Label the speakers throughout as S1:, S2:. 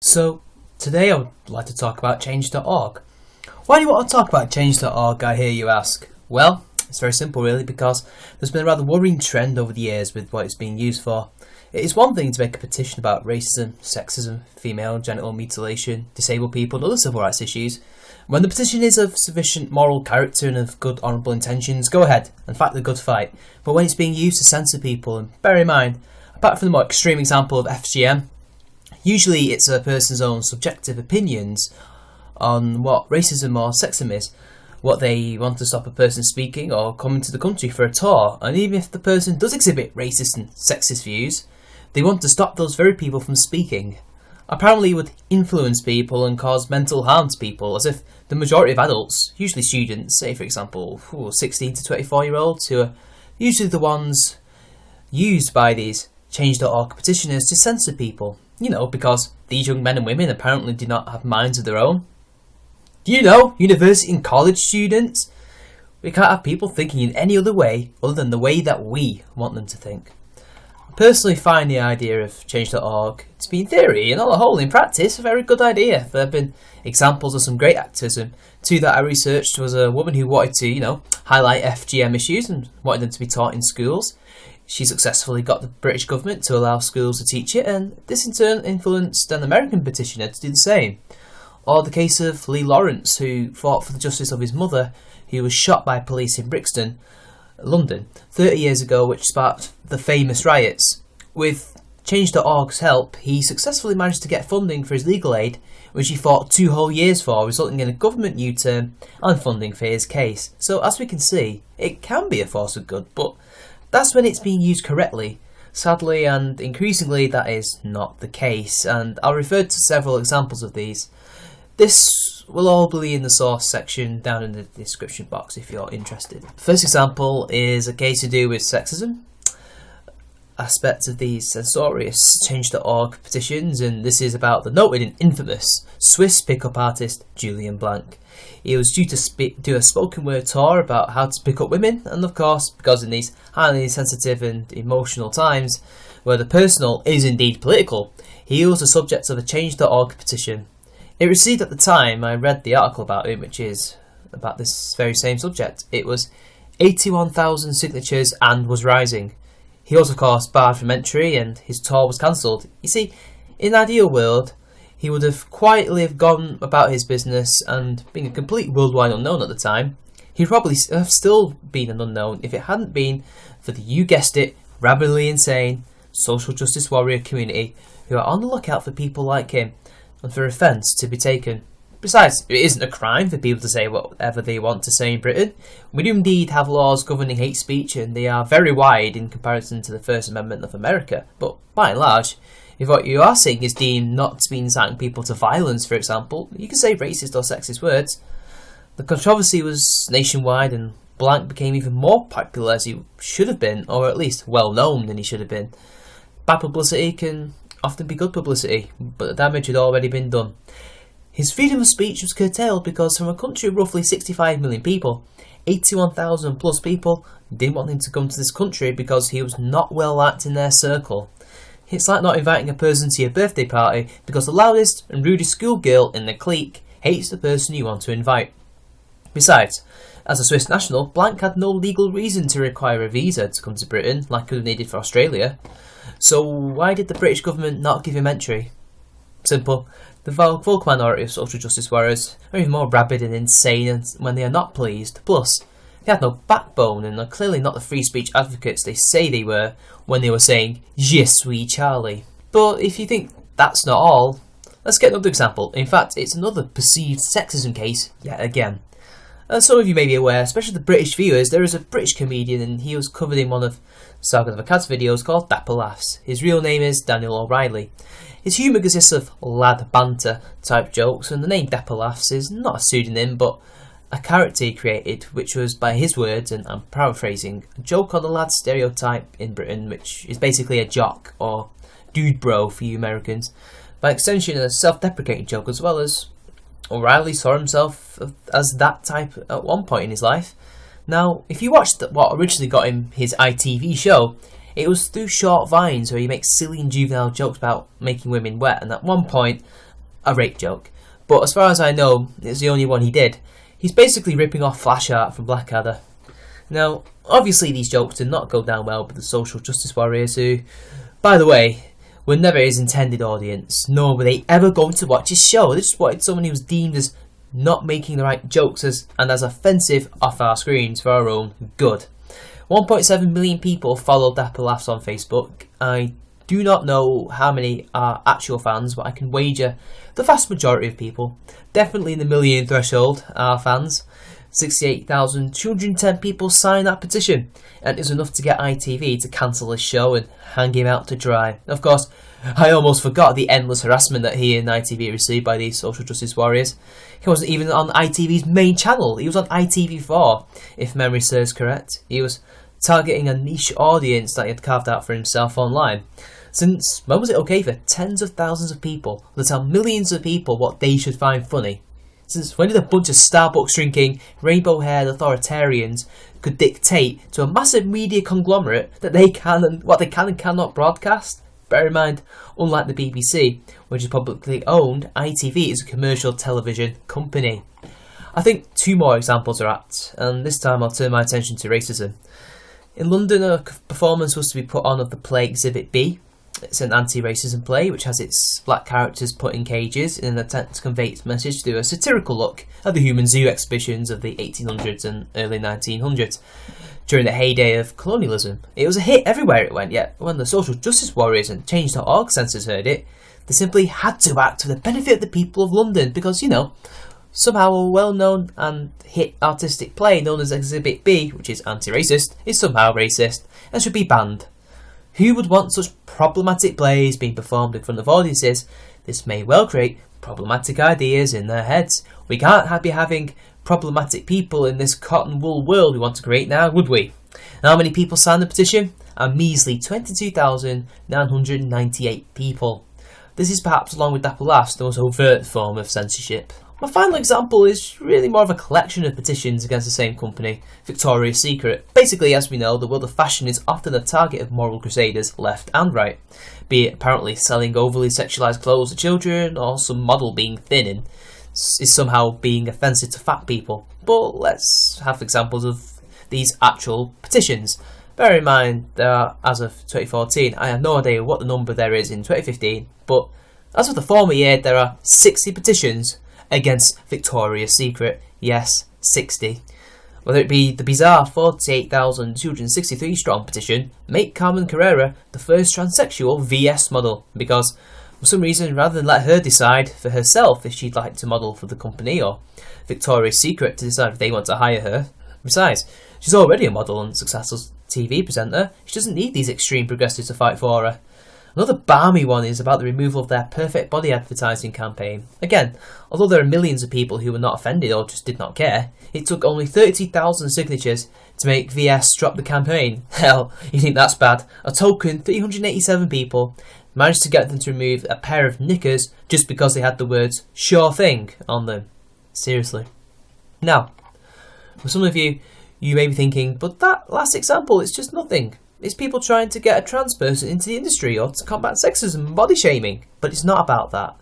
S1: So, today I would like to talk about change.org. Why do you want to talk about change.org, I hear you ask? Well, it's very simple really, because there's been a rather worrying trend over the years with what it's being used for. It is one thing to make a petition about racism, sexism, female genital mutilation, disabled people and other civil rights issues. When the petition is of sufficient moral character and of good honourable intentions, go ahead and fight the good fight. But when it's being used to censor people, and bear in mind, apart from the more extreme example of FGM, usually it's a person's own subjective opinions on what racism or sexism is, what they want to stop a person speaking or coming to the country for a tour, and even if the person does exhibit racist and sexist views, they want to stop those very people from speaking. Apparently it would influence people and cause mental harm to people, as if the majority of adults, usually students, say for example 16 to 24-year-olds, who are usually the ones used by these change.org petitioners to censor people. You know, because these young men and women apparently do not have minds of their own. Do you know, university and college students? We can't have people thinking in any other way other than the way that we want them to think. I personally find the idea of change.org to be in theory and on the whole in practice a very good idea. There have been examples of some great activism. Two that I researched was a woman who wanted to, highlight FGM issues and wanted them to be taught in schools. She successfully got the British government to allow schools to teach it, and this in turn influenced an American petitioner to do the same. Or the case of Lee Lawrence, who fought for the justice of his mother, who was shot by police in Brixton, London, 30 years ago, which sparked the famous riots. With Change.org's help, he successfully managed to get funding for his legal aid, which he fought 2 whole years for, resulting in a government U-turn and funding for his case. So as we can see, it can be a force of good, but that's when it's being used correctly. Sadly and increasingly that is not the case, and I'll refer to several examples of these. This will all be in the source section down in the description box if you're interested. First example is a case to do with sexism, aspects of these censorious change.org petitions, and this is about the noted and infamous Swiss pickup artist Julian Blanc. He was due to do a spoken word tour about how to pick up women, and of course, because in these highly sensitive and emotional times, where the personal is indeed political, he was the subject of a change.org petition. It received at the time, I read the article about it, which is about this very same subject, it was 81,000 signatures and was rising. He was of course barred from entry and his tour was cancelled. You see, in an ideal world, he would have quietly gone about his business, and being a complete worldwide unknown at the time, he'd probably have still been an unknown if it hadn't been for the, you guessed it, rabidly insane social justice warrior community who are on the lookout for people like him and for offence to be taken. Besides, it isn't a crime for people to say whatever they want to say in Britain. We do indeed have laws governing hate speech, and they are very wide in comparison to the First Amendment of America, but by and large, if what you are saying is deemed not to be inciting people to violence, for example, you can say racist or sexist words. The controversy was nationwide, and Blanc became even more popular as he should have been, or at least well known than he should have been. Bad publicity can often be good publicity, but the damage had already been done. His freedom of speech was curtailed because from a country of roughly 65 million people, 81,000 plus people didn't want him to come to this country because he was not well liked in their circle. It's like not inviting a person to your birthday party because the loudest and rudest schoolgirl in the clique hates the person you want to invite. Besides, as a Swiss national, Blanc had no legal reason to require a visa to come to Britain like it was needed for Australia. So why did the British government not give him entry? Simple. The vocal minority of social justice warriors are even more rabid and insane when they are not pleased. Plus, they had no backbone and are clearly not the free speech advocates they say they were when they were saying, "Je suis Charlie." But if you think that's not all, let's get another example. In fact, it's another perceived sexism case yet again. As some of you may be aware, especially the British viewers, there is a British comedian and he was covered in one of Saga of a Cat's videos called Dapper Laughs. His real name is Daniel O'Reilly. His humour consists of lad banter type jokes, and the name Dapper Laughs is not a pseudonym but a character he created, which was, by his words, and I'm paraphrasing, a joke on the lad stereotype in Britain, which is basically a jock or dude bro for you Americans. By extension, a self-deprecating joke as well, as O'Reilly saw himself as that type at one point in his life. Now, if you watched what originally got him his ITV show, it was through short vines where he makes silly and juvenile jokes about making women wet, and at one point a rape joke. But as far as I know, it's the only one he did. He's basically ripping off Flash art from Blackadder. Now, obviously these jokes did not go down well with the social justice warriors who, by the way, were never his intended audience, nor were they ever going to watch his show. They just wanted someone who was deemed as not making the right jokes and as offensive off our screens for our own good. 1.7 million people followed Dapper Laughs on Facebook. I do not know how many are actual fans, but I can wager the vast majority of people, definitely in the million threshold, are fans. 68,210 people signed that petition, and it was enough to get ITV to cancel his show and hang him out to dry. Of course, I almost forgot the endless harassment that he and ITV received by these social justice warriors. He wasn't even on ITV's main channel, he was on ITV4, if memory serves correct. He was targeting a niche audience that he had carved out for himself online. Since when was it okay for tens of thousands of people to tell millions of people what they should find funny? Since when did a bunch of Starbucks drinking, rainbow haired authoritarians could dictate to a massive media conglomerate that what they can and cannot broadcast? Bear in mind, unlike the BBC, which is publicly owned, ITV is a commercial television company. I think two more examples are apt, and this time I'll turn my attention to racism. In London, a performance was to be put on of the play Exhibit B. It's an anti-racism play which has its black characters put in cages in an attempt to convey its message through a satirical look at the human zoo exhibitions of the 1800s and early 1900s. During the heyday of colonialism, it was a hit everywhere it went, yet when the social justice warriors and Change.org censors heard it, they simply had to act for the benefit of the people of London because, somehow a well-known and hit artistic play known as Exhibit B, which is anti-racist, is somehow racist and should be banned. Who would want such problematic plays being performed in front of audiences? This may well create problematic ideas in their heads. We can't be having problematic people in this cotton wool world we want to create now, would we? And how many people signed the petition? A measly 22,998 people. This is perhaps, along with Dapper Laughs, the most overt form of censorship. My final example is really more of a collection of petitions against the same company, Victoria's Secret. Basically, as we know, the world of fashion is often the target of moral crusaders left and right, be it apparently selling overly sexualised clothes to children or some model being thin and is somehow being offensive to fat people. But let's have examples of these actual petitions. Bear in mind, there are, as of 2014, I have no idea what the number there is in 2015, but as of the former year, there are 60 petitions against Victoria's Secret. Yes, 60. Whether it be the bizarre 48,263 strong petition, make Carmen Carrera the first transsexual VS model, because for some reason, rather than let her decide for herself if she'd like to model for the company or Victoria's Secret to decide if they want to hire her. Besides, she's already a model and successful TV presenter. She doesn't need these extreme progressives to fight for her. Another balmy one is about the removal of their perfect body advertising campaign. Again, although there are millions of people who were not offended or just did not care, it took only 32,000 signatures to make VS drop the campaign. Hell, you think that's bad? A token 387 people managed to get them to remove a pair of knickers just because they had the words "sure thing" on them. Seriously. Now, for some of you, you may be thinking, but that last example is just nothing. It's people trying to get a trans person into the industry or to combat sexism and body shaming. But it's not about that.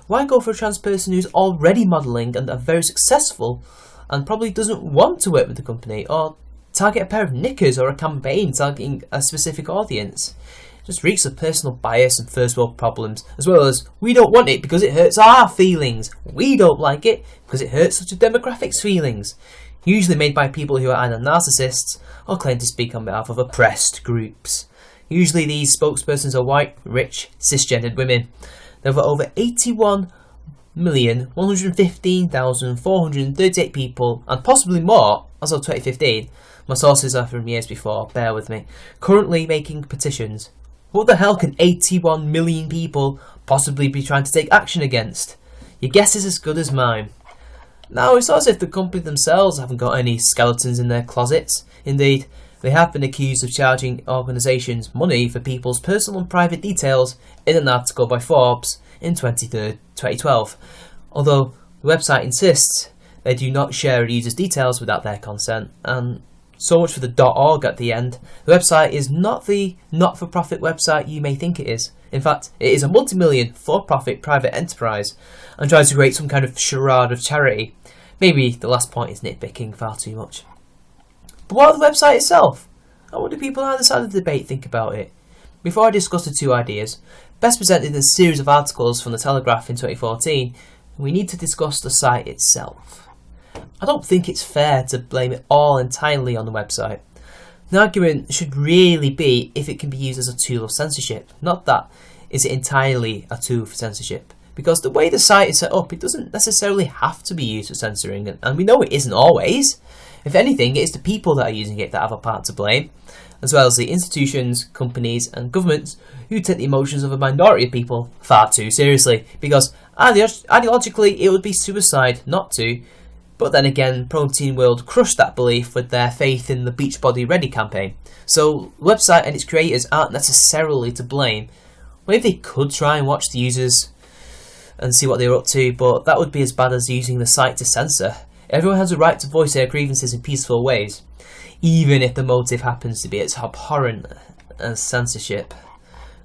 S1: Why go for a trans person who's already modelling and are very successful and probably doesn't want to work with the company, or target a pair of knickers or a campaign targeting a specific audience? It just reeks of personal bias and first world problems, as well as we don't want it because it hurts our feelings. We don't like it because it hurts such a demographic's feelings. Usually made by people who are either narcissists or claim to speak on behalf of oppressed groups. Usually these spokespersons are white, rich, cisgendered women. There were over 81,115,438 people, and possibly more, as of 2015, my sources are from years before, bear with me, currently making petitions. What the hell can 81 million people possibly be trying to take action against? Your guess is as good as mine. Now, it's not as if the company themselves haven't got any skeletons in their closets. Indeed, they have been accused of charging organisations money for people's personal and private details in an article by Forbes in 2012. Although the website insists they do not share a user's details without their consent, and So much for the .org at the end. The website is not the not-for-profit website you may think it is. In fact, it is a multi-million for-profit private enterprise and tries to create some kind of charade of charity. Maybe the last point is nitpicking far too much. But what of the website itself? And what do people on either side of the debate think about it? Before I discuss the two ideas, best presented in a series of articles from The Telegraph in 2014, we need to discuss the site itself. I don't think it's fair to blame it all entirely on the website. The argument should really be if it can be used as a tool of censorship, not that is it entirely a tool for censorship. Because the way the site is set up, it doesn't necessarily have to be used for censoring, and we know it isn't always. If anything, it's the people that are using it that have a part to blame, as well as the institutions, companies and governments who take the emotions of a minority of people far too seriously, because ideologically it would be suicide not to. But then again, Protein World crushed that belief with their faith in the Beachbody Ready campaign. So the website and its creators aren't necessarily to blame. Maybe they could try and watch the users and see what they're up to, but that would be as bad as using the site to censor. Everyone has a right to voice their grievances in peaceful ways, even if the motive happens to be as abhorrent as censorship.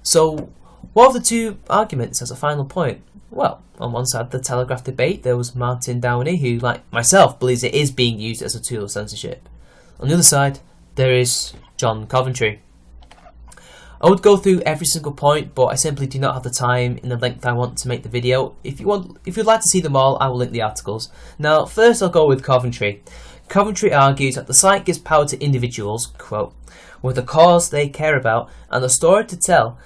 S1: So, what are the two arguments as a final point? Well, on one side of the Telegraph debate, there was Martin Downey, who, like myself, believes it is being used as a tool of censorship. On the other side, there is John Coventry. I would go through every single point, but I simply do not have the time in the length I want to make the video. If you'd like to see them all, I will link the articles. Now, first I'll go with Coventry. Coventry argues that the site gives power to individuals, quote, with a cause they care about, and the story to tell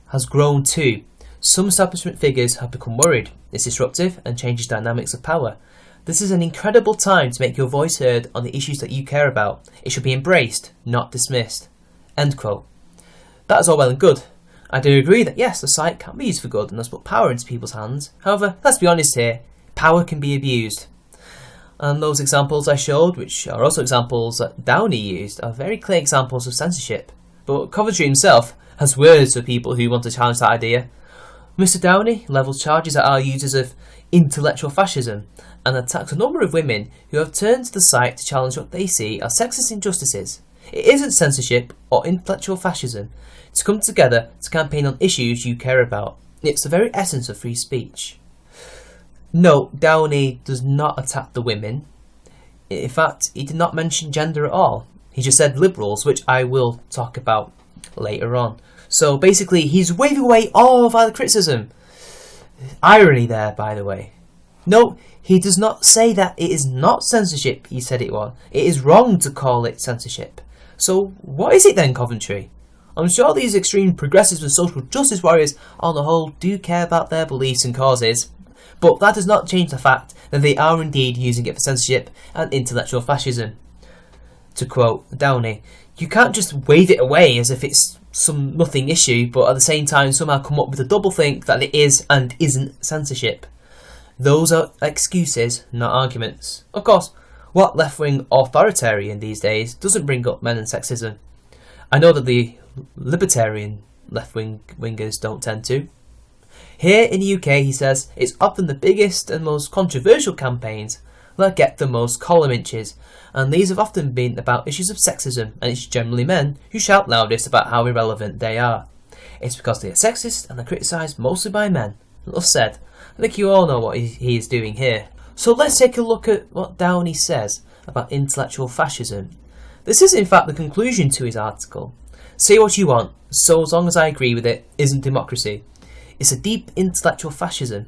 S1: has grown too. Some establishment figures have become worried. It's disruptive and changes dynamics of power. This is an incredible time to make your voice heard on the issues that you care about. It should be embraced, not dismissed. End quote. That is all well and good. I do agree that yes, the site can be used for good and has put power into people's hands. However, let's be honest here, power can be abused. And those examples I showed, which are also examples that Downey used, are very clear examples of censorship. But Coventry himself has words for people who want to challenge that idea. Mr. Downey levels charges at our users of intellectual fascism and attacks a number of women who have turned to the site to challenge what they see as sexist injustices. It isn't censorship or intellectual fascism to come together to campaign on issues you care about. It's the very essence of free speech. No, Downey does not attack the women. In fact, he did not mention gender at all. He just said liberals, which I will talk about later on. So basically, he's waving away all of our criticism. Irony there, by the way. No, he does not say that it is not censorship, he said it was. It is wrong to call it censorship. So what is it then, Coventry? I'm sure these extreme progressives and social justice warriors on the whole do care about their beliefs and causes, but that does not change the fact that they are indeed using it for censorship and intellectual fascism. To quote Downey, you can't just wave it away as if it's some nothing issue, but at the same time somehow come up with a doublethink that it is and isn't censorship. Those are excuses, not arguments. Of course, what left-wing authoritarian these days doesn't bring up men and sexism? I know that the libertarian left-wingers don't tend to. Here in the UK, he says, it's often the biggest and most controversial campaigns that get the most column inches, and these have often been about issues of sexism, and it's generally men who shout loudest about how irrelevant they are. It's because they are sexist and are criticised mostly by men. Enough said. I think you all know what he is doing here. So let's take a look at what Downey says about intellectual fascism. This is in fact the conclusion to his article. Say what you want, so as long as I agree with it, isn't democracy. It's a deep intellectual fascism,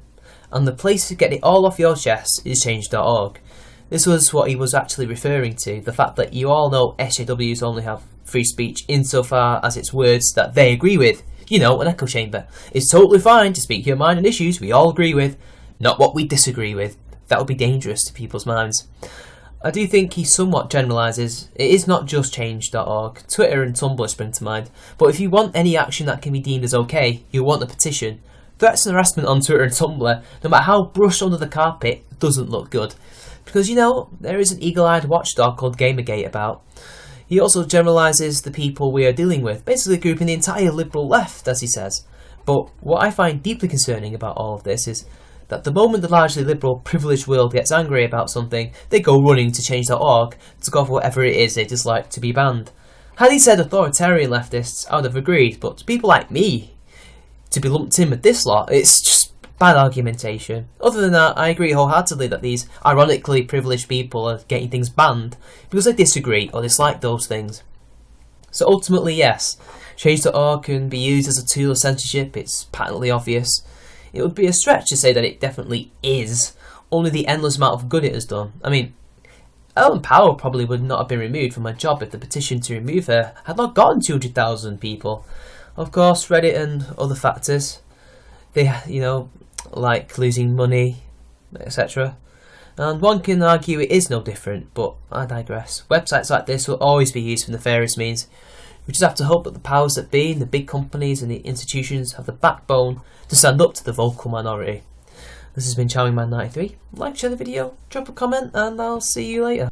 S1: and the place to get it all off your chest is change.org. This was what he was actually referring to, the fact that you all know SJWs only have free speech insofar as it's words that they agree with. You know, an echo chamber. It's totally fine to speak your mind on issues we all agree with, not what we disagree with. That would be dangerous to people's minds. I do think he somewhat generalises. It is not just change.org. Twitter and Tumblr spring to mind. But if you want any action that can be deemed as okay, you'll want a petition. Threats and harassment on Twitter and Tumblr, no matter how brushed under the carpet, doesn't look good. Because, you know, there is an eagle-eyed watchdog called Gamergate about. He also generalises the people we are dealing with, basically grouping the entire liberal left, as he says. But what I find deeply concerning about all of this is that the moment the largely liberal, privileged world gets angry about something, they go running to change.org to go for whatever it is they dislike to be banned. Had he said authoritarian leftists, I would have agreed, but people like me, to be lumped in with this lot, it's just bad argumentation. Other than that, I agree wholeheartedly that these ironically privileged people are getting things banned because they disagree or dislike those things. So ultimately, yes, change.org can be used as a tool of censorship, it's patently obvious. It would be a stretch to say that it definitely is, only the endless amount of good it has done. I mean, Ellen Powell probably would not have been removed from her job if the petition to remove her had not gotten 200,000 people. Of course, Reddit and other factors, they, like losing money, etc. And one can argue it is no different, but I digress. Websites like this will always be used for nefarious means. We just have to hope that the powers that be, the big companies and the institutions have the backbone to stand up to the vocal minority. This has been CharmingMan93. Like, share the video, drop a comment, and I'll see you later.